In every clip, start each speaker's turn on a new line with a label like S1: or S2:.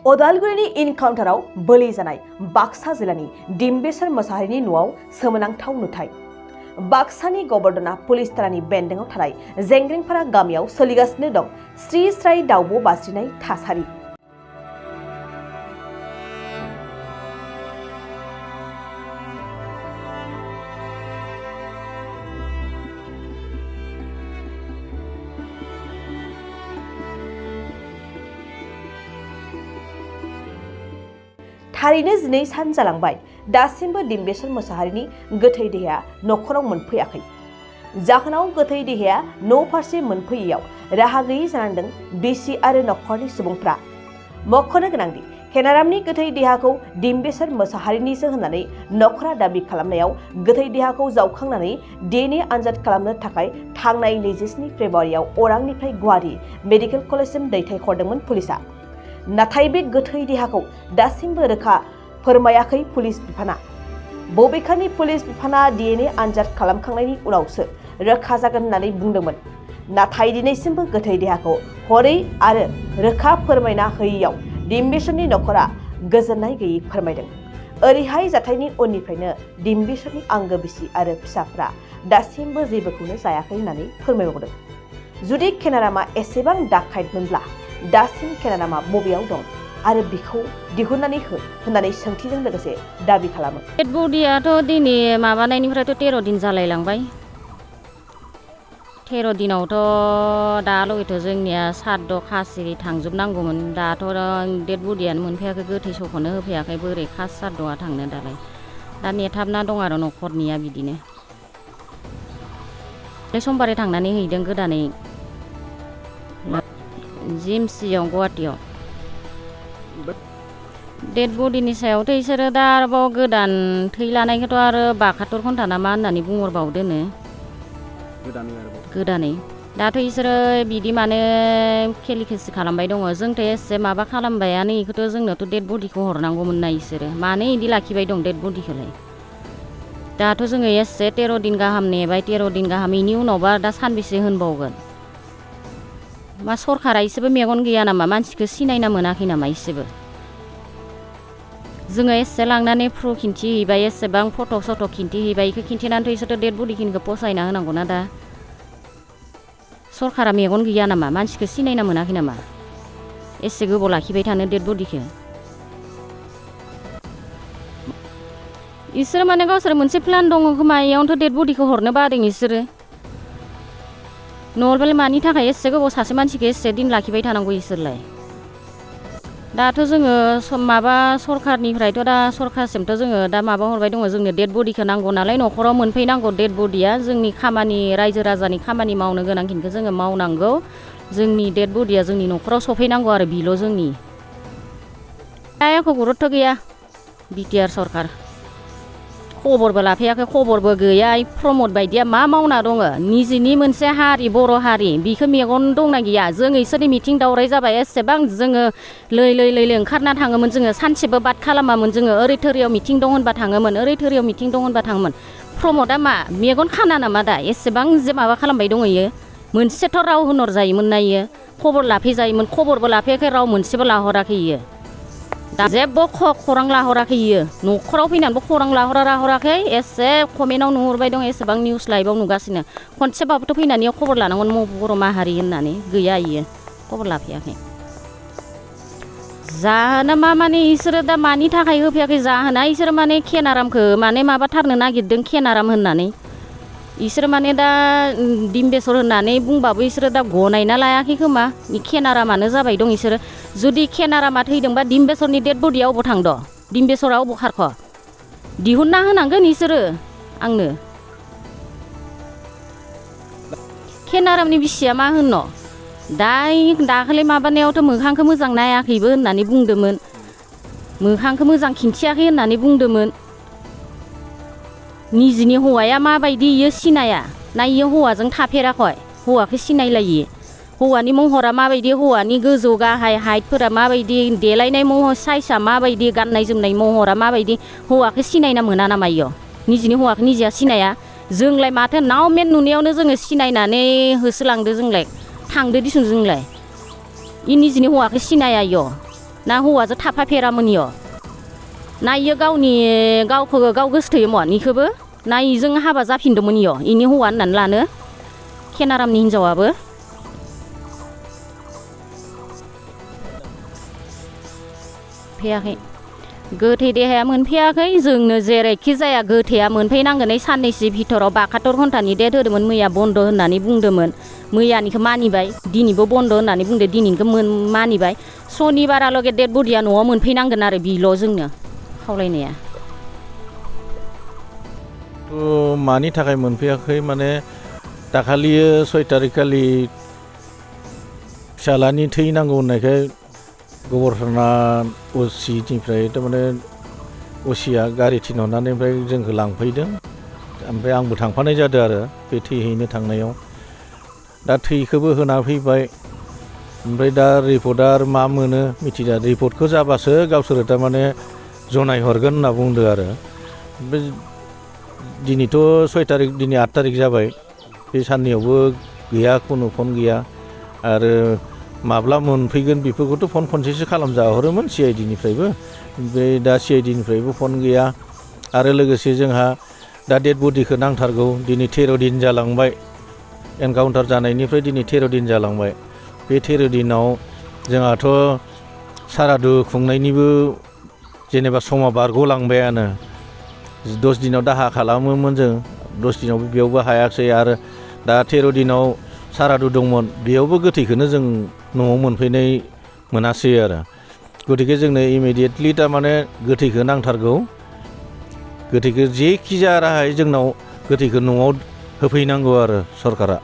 S1: अदालगुरिनि इनकाउन्टाराव बोलि जानाय बाक्सा जिल्लानि डिम्बेश्वर मोसाहारिनि न'आव सोमोनांथाव नुथाय। बाक्सानि गबर्दना पुलिस थानानि बेन्दोंआव थानाय जेंग्रेंपारा गामियाव सोलिगासिनो दं स्रि स्राय दाउब' बास्रिनाय थासारि। थारैनो 12 सान जालांबाय, दासिमबो डिम्बेश्वर मोसाहारिनि गोथै देहाया नखराव मोनफैयाखै। जाहोनाव गोथै देहाया न' फारसे मोनफैयैयाव राहा गैयै जानांदों बिसि आरो नखरनि सुबुंफ्रा। मख'नो गोनांदि केनारामनि गोथै देहाखौ डिम्बेश्वर मोसाहारिनिसो होननानै नखरा दाबि खालामनायाव गोथै देहाखौ जावखांनानै DNA आनजाद खालामनो थाखाय थांनाय 27 फेब्रुवारियाव अरांनिफ्राय गुवाहाटी मेडिकेल कलेजसिम दैथायहरदोंमोन पुलिसआ। नाथाय बे गोथै देहाखौ दासिमबो रोखा फोरमायाखै पुलिस बिफाना। बबेखानि पुलिस बिफाना DNA आनजाद खालामखांनायनि उनावसो रोखा जागोन होननानै बुंदोंमोन। नाथाय दिनैसिमबो गोथै देहाखौ हरै आरो रोखा फोरमायना होयैयाव डिम्बेश्वरनि नखरा गोजोननाय गैयै फोरमायदों। ओरैहाय जाथायनि उननिफ्रायनो डिम्बेश्वरनि आंगो बिसि आरो फिसाफ्रा दासिमबो जेबोखौनो जायाखै होननानै फोरमायबावदों। जुदि केनारामा एसेबां डाकाइटमोनब्ला दासिम केनारामा बबेयाव दं आरो बिखौ दिहुननानै हो होननानै सोंथिजों लोगोसे दाबि खालामो।
S2: डेड बडियाथ' दिनै माबानायनिफ्रायथ' 13 दिन जालायलांबाय। 13 दिनावथ' दालागैथ' जोंनिया साद्द' खासि थांजोबनांगौमोन। दाथ' डेड बडियानो मोनफैयाखै, गोथै सहखौनो होफैयाखै, बोरै खास साद्द'आ थांनो दालाय। दा नेथाबना दं आरो नखरनिया बिदिनो। समबारै थांनानै हैदों गोदानै जिएमसियाव गुवाहाटीयाव। डेड बडिनि सायावथ' इसोरो दा आरोबाव गोदान थै लानायखौथ' आरो 72 घन्टा ना मा होननानै बुंहरबावदोनो गोदानै। दाथ' इसोरो बिदि माने खेलिखेसि खालामबाय दङ। जोंथ' एसे माबा खालामबायानो, इखौथ' जोंनोथ' डेड बडिखौ हरनांगौमोन ना इसोरो। मानो इदि लाखिबाय दं डेड बडिखौलाय? दाथ' जोङो एसे 13 दिन गाहाम नेबाय, 13 दिन गाहाम, इनि उनावबा दा सानबेसे होनबावगोन? मा सरकारा इसेबो मेगन गैया नामा? मानसिखौ सिनायना मोनाखै नामा इसेबो? जोङो एसे लांनानै प्रुफ खिन्थिहैबाय, एसेबां फट' सट' खिन्थिहैबाय, इखौ खिन्थिनानैथ' इसोरथ' डेड बडिखिनिखौ फसायना होनांगौना दा। सरकारा मेगन गैया नामा? मानसिखौ सिनायना मोनाखै नामा? एसे गोबाव लाखिबाय थानो डेड बडिखौ। इसोर माने गावसोर मोनसे प्लान दङ खोमा, इयावनोथ' डेड बडिखौ हरनो बादों इसोरो। नङाबालाय मानि थाखाय एसे गोबाव सासे मानसिखौ एसे दिन लाखिबाय थानांगौ इसोरलाय? दाथ' जोङो माबा सरकारनिफ्रायथ' दा सरकारसिमथ' जोङो दा माबा हरबाय दङ, जोंनो डेड बडिखौ नांगौ नालाय, नखराव मोनफैनांगौ डेड बडिया। जोंनि खामानि, रायजो राजानि खामानि मावनो गोनांखिनिखौ जोङो मावनांगौ। जोंनि डेड बडिया जोंनि नखराव सफैनांगौ आरो बिल' जोंनि। दा एख' गुरुत्थ' गैया बिटिआर सरकार। खबरबो लाफैयाखै, खबरबो गैया। प्रमद बायदिया मा मावना दङ? निजिनि मोनसे हारि, बर' हारि, बिखौ मेगन दंना गैया? जों इसोरनि मिथिं दावराय जाबाय एसेबां जोङो लै ओंखारना थाङोमोन। जोङो सानसेबो बाद खालामामोन। जोङो ओरै थोरियाव मिथिं दं होनबा थाङोमोन, ओरै थोरियाव मिथिं दं होनबा थाङोमोन। प्रमदआ मा मेगन खाना नामा दा? एसेबां जे माबा खालामबाय दङ इयो। मोनसेथ' राव होनहरजायोमोन ना इयो? खबर लाफैजायोमोन, खबरबो लाफैयाखै, राव मोनसेबो लाहराखै इयो। दा जेबो खौरां लाहराखै इयो। नखराव फैनानैबो खौरां लाहराखै। एसे कमेन्टआव नुहरबाय दं, एसेबां निउस लाइभआव नुगासिनो। खनसेबाबोथ' फैनानै खबर लानांगोन बर' माहारि होननानै। गैया इयो, खबर लाफैयाखै। जाहोना मा माने इसोरो दा मानि थाखाय होफैयाखै जाहोना? इसोरो माने केनारामखौ माने माबाथारनो नागिरदों, केनाराम होननानै। इसोरो माने दा डिम्बेश्वर होननानै बुंबाबो इसोरो दा गनायना लायाखै खोमा। केनारामानो जाबाय दं इसोरो। जुदि केनारामा थैदोंबा डिम्बेश्वरनि डेड बडिया अबाव थांद'? डिम्बेश्वरा अबाव खारख'? दिहुनना होनांगोन इसोरो आंनो। केनारामनि बिसिया मा होननो? दाखालि माबानायावथ' मोखांखौ मोजां नायाखैबो होननानै बुंदोंमोन। मोखांखौ मोजां खिन्थियाखै होननानै बुंदोंमोन। निजिनि हौवाया माबायदि इयो सिनाया ना? इयो हौवाजों थाफेराखै? हौवाखौ सिनायलायो? हौवानि महरा माबायदि? हौवानि गोजौ गाहाय हाइटफोरा माबायदि? देलायनाय महर साइजआ माबायदि? गाननाय जोमनाय महरा माबायदि? हौवाखौ सिनायना मोना नामा इयो? निजिनि हौवाखौ निजिया सिनाया? जोंलाय माथो नावमेन नुनायावनो जोङो सिनायनानै होसोलांदो जोंलाय। थांदो दिसुन जोंलाय। इ निजिनि हौवाखौ सिनाया इयो। ना हौवाजों थाफाफेरामोन इयो ना इयो गावखौ गाव गोसोथोयोमोन इखोबो ना इजों हाबा जाफिनदोंमोन इयो इनि हौवा होननानै लानो खेनारामनि हिनजावाबो फैयाखै गोथै देहाया मोनफैयाखै जोंनो जेरैखि जाया गोथैया मोनफैनांगोन साननैसो भितराव 72 घन्टानि डेट होदोंमोन मैया बन्द होननानै बुंदोंमोन मैयानिखौ मानिबाय दिनैबो बन्द होननानै बुंदो दिनैनिखौ मानिबाय सनिबारालगे डेट बडिया न'आव मोनफैनांगोन आरो बिल' जोंनो खावलायनाया
S3: मानि थाखाय मोनफैयाखै माने दाखालि 6 तारिख खालि फिसालानि थै नांगौ होननायखाय गबरथाना असिनिफ्राय थारमाने असिया गारि थिनहरनानै ओमफ्राय जोंखौ लांफैदों ओमफ्राय आंबो थांफानाय जादों आरो बे थै हैनो थांनायाव दा थैखौबो होना फैबाय ओमफ्राय दा रिपर्टआ मा मोनो मिथिला रिपर्टखौ जाबासो गावसोरो थारमाने जनायहरगोन होनना बुंदों आरो ओमफ्राय दिनैथ' 6 तारिख दिनै 8 तारिख जाबाय बे साननैयावबो गैया खुनु फन गैया आरो माब्ला मोनफैगोन बेफोरखौथ' फन खनसेसो खालामजाहरोमोन CID निफ्रायबो ओमफ्राय दा CID निफ्रायबो फन गैया आरो लोगोसे जोंहा दा डेड बडिखौ नांथारगौ दिनै 13 दिन जालांबाय एनकाउन्टार जानायनिफ्राय दिनै 13 दिन जालांबाय बे 13 दिनाव जोंहाथ' सारादु खुंनायनिबो जेनेबा समा बारग'लांबायानो 10 दिनाव दाहा खालामोमोन जों 10 दिनाव बेयावबो हायाखै आरो दा 13 दिनाव सारादु दंमोन बेयावबो गोथैखौनो जों न'आव मोनफैनाय मोनासै आरो गतिके जोंनो इमिडियेटलि थारमाने गोथैखौ नांथारगौ गोथैखौ जेखि जाया राहायै जोंनाव गोथैखौ न'आव होफैनांगौ आरो सरकारा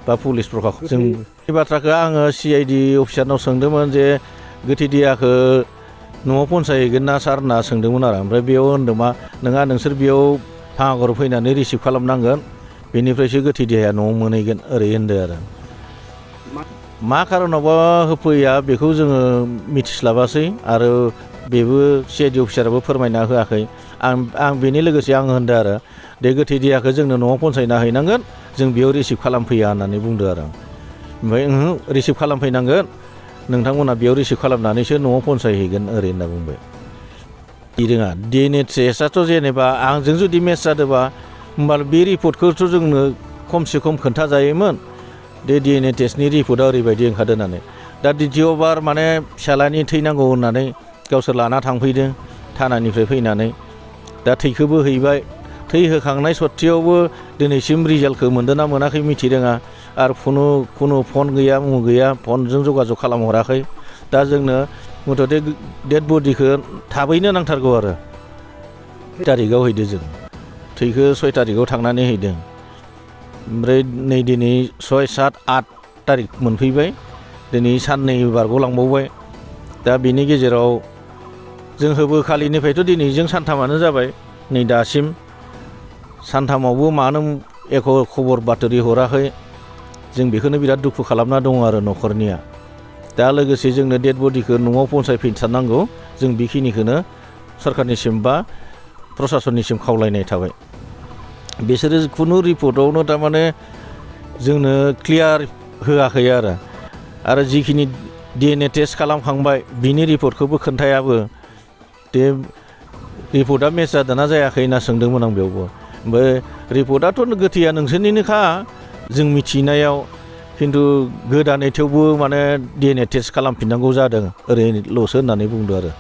S3: बा पुलिस प्रशासन जों बे बाथ्राखौ आङो CID अफिसारनाव सोंदोंमोन जे गोथै देहाखौ न'आव पहुंचायहैगोन ना सार होनना सोंदोंमोन आरो ओमफ्राय बेयाव होनदों मा नोंहा नोंसोर बेयाव भाङाघराव फैनानै रिसिभ खालामनांगोन बेनिफ्रायसो गोथै देहाया न'आव मोनहैगोन ओरै होनदों आरो मा खारनावबा होफैया बेखौ जोङो मिथिस्लाबासै आरो बेबो CID अफिसाराबो फोरमायना होआखै आं बेनि लोगोसे आं होनदों आरो बे गोथै देहाखौ जोंनो न'आव पहुंचायना हैनांगोन जों बेयाव रिसिभ खालामफैया होननानै बुंदों आरो ओमफ्राय रिसिभ खालामफैनांगोन नोंथांमोना बेयाव रिसिभ खालामनानैसो न'आव पहुंचायहैगोन ओरै होनना बुंबाय रोङा DNA टेस्टआथ' जेनेबा आंजों जुदि मेच जादोंबा होमबा बे रिपर्टखौथ' जोंनो खमसे खम खोन्थाजायोमोन बे DNA टेस्टनि रिपर्टआ ओरैबायदि ओंखारदों होननानै दा द्वितीयबार माने फिसालानि थै नांगौ होननानै गावसोर लाना थांफैदों थानानिफ्राय फैनानै दा थैखौबो हैबाय थै होखांनाय सत्तेयावबो दिनैसिम रिजाल्टखौ मोन्दों ना मोनाखै मिथिरोङा आरो खुनु फन गैया गैया फनजों जगाजग खालामहराखै दा जोंनो मथथे डेड बडिखौ थाबैनो नांथारगौ आरो 6 तारिखआव हैदों जों थैखौ 6 तारिखआव थांनानै हैदों ओमफ्राय नै दिनै 6, 7, 8 तारिख मोनफैबाय दिनै साननै बारग'लांबावबाय दा बेनि गेजेराव जों होबोखालिनिफ्रायथ' दिनैजों सानथामानो जाबाय नै दासिम सानथामावबो मानो एख' खबर बातरि हराखै जों बेखौनो बिराद दुखु खालामना दङ आरो न'खरनिया दा लोगोसे जोंनो डेड बडिखौ न'आव पहुंचायफिनथारनांगौ जों बेखिनिखौनो सरकारनिसिम बा प्रशासननिसिम खावलायनाय थाबाय बिसोरो खुनु रिपर्टआवनो थारमाने जोंनो क्लियार होआखै आरो जिखिनि DNA टेस्ट खालामखांबाय बिनि रिपर्टखौबो खोन्थायाबो बे रिपर्टआ मेच जादोंना जायाखै होनना सोंदोंमोन आं बेयावबो ओमफ्राय रिपर्टआथ' गोथैया नोंसोरनिनोखा जों मिथिनायाव खिन्थु गोदानै थेवबो माने DNA टेस्ट खालामफिननांगौ जादों ओरैल'सो होननानै बुंदों आरो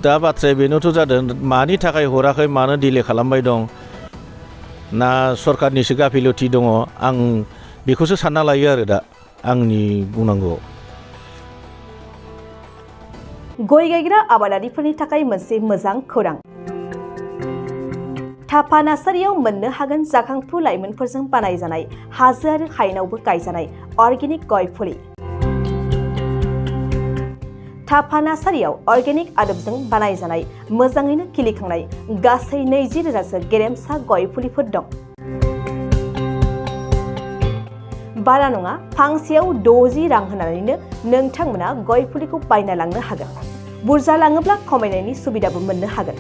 S3: दा बाथ्राया बेनोथ' जादों मानि थाखाय हराखै मानो डिले खालामबाय दं ना सरकारनिसो गाफिलथि दङ आं बेखौसो सानना लायो आरो दा आंनि बुंनांगौ
S1: गय गायग्रा आबादारिफोरनि थाखाय मोनसे मोजां खौरां थाफा नार्सारियाव मोननो हागोन जाखांफु लाइमोनफोरजों बानायजानाय हाजो आरो हायेनावबो गायजानाय अर्गेनिक गय फुलि थाफा नार्सारियाव अर्गेनिक आदबजों बानायजानाय मोजाङैनो खिलिखांनाय गासै 20,000सो गेरेमसा गय फुलिफोर दं बारा नङा फांसेयाव 60 रां होनानैनो नोंथांमोना गय फुलिखौ बायना लांनो हागोन बुरजा लाङोब्ला खमायनायनि सुबिदाबो मोननो हागोन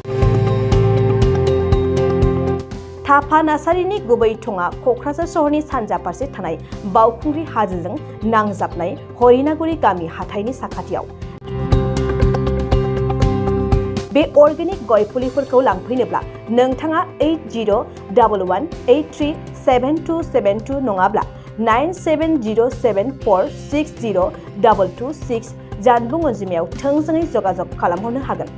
S1: थाफा नार्सारिनि गुबै थङा क'क्राझार सहरनि सानजा फारसे थानाय बावखुंग्रि हाजोजों नांजाबनाय हरिनागुरि गामि हाथाइनि साखाथियाव बे अर्गेनिक गय फुलिफोरखौ लांफैनोब्ला नोंथाङा 8011837272 नङाब्ला 9707460226 जानबुं अनजिमायाव थोंजोङै जगाजग खालामहरनो हागोन।